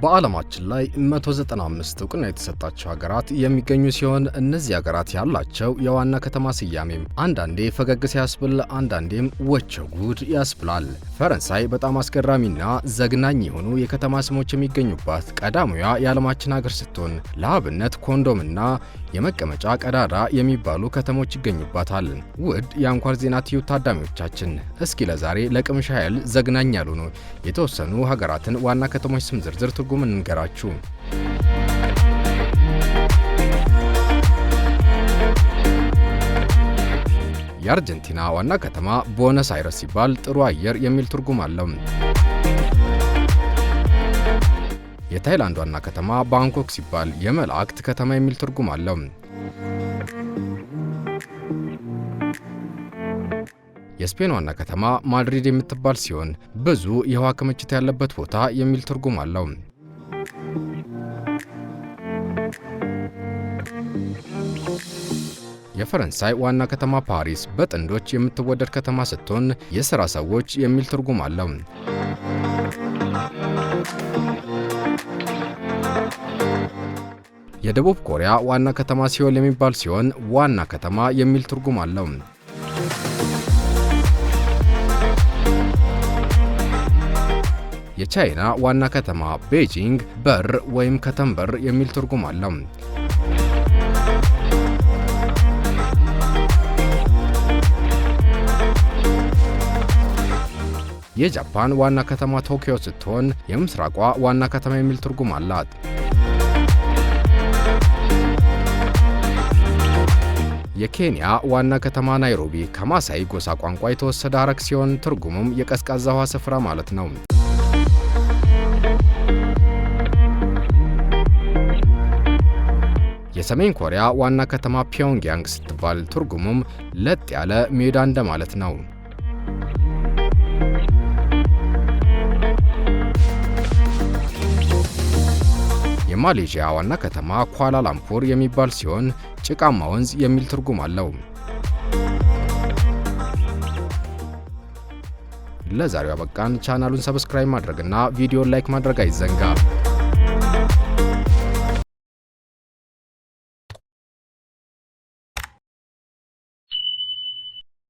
በዓለማችን ላይ 195 እውቅና የተሰጣቸው ሀገራት የሚገኙ ሲሆን እነዚህ ሀገራት ያላቸው የዋና ከተማ ስያሜም አንዳንዴ ፈገግ ሲያስብል አንዳንዴም ወቸው ጉድ ያስብላል። ፈረንሳይ በጣም አስገራሚና ዘግናኝ የሆኑ የከተማ ስሞች የሚገኙባት ቀዳሚዋ የዓለማችን ሀገር ስትሆን ለአብነት ኮንዶምና የመቀመጫ ቀዳዳ የሚባሉ ከተሞች ይገኙባታል። ውድ የአንኳር ዜና ቲዩብ ታዳሚዎቻችን እስኪ ለዛሬ ለቅምሻ ያህል ዘግናኝ ያልሆኑ የተወሰኑ ሀገራትን ዋና ከተሞች ስም ዝርዝር ትርጉም እንንገራችሁ። የአርጀንቲና ዋና ከተማ ቦነስ አይረስ ሲባል ጥሩ አየር የሚል ትርጉም አለው። የታይላንድ ዋና ከተማ ባንኮክ ሲባል የመላእክት ከተማ የሚል ትርጉም አለው። የስፔን ዋና ከተማ ማድሪድ የምትባል ሲሆን ብዙ የውሃ ክምችት ያለበት ቦታ የሚል ትርጉም አለው። የፈረንሳይ ዋና ከተማ ፓሪስ በጥንዶች የምትወደድ ከተማ ስትሆን የሥራ ሰዎች የሚል ትርጉም አለው። የደቡብ ኮሪያ ዋና ከተማ ሲኦል የሚባል ሲሆን ዋና ከተማ የሚል ትርጉም አለው። የቻይና ዋና ከተማ ቤጂንግ በር ወይም ከተምበር የሚል ትርጉም አለው። የጃፓን ዋና ከተማ ቶኪዮ ስትሆን የምስራቋ ዋና ከተማ የሚል ትርጉም አላት። የኬንያ ዋና ከተማ ናይሮቢ ከማሳይ ጎሳ ቋንቋ የተወሰደ ሐረግ ሲሆን ትርጉሙም የቀዝቃዛ ውሃ ስፍራ ማለት ነው። የሰሜን ኮሪያ ዋና ከተማ ፒዮንግያንግ ስትባል ትርጉሙም ለጥ ያለ ሜዳ እንደማለት ነው። የማሌዥያ ዋና ከተማ ኳላላምፑር የሚባል ሲሆን ጭቃማ ወንዝ የሚል ትርጉም አለው። ለዛሬው አበቃን። ቻናሉን ሰብስክራይብ ማድረግና ቪዲዮን ላይክ ማድረግ አይዘንጋ።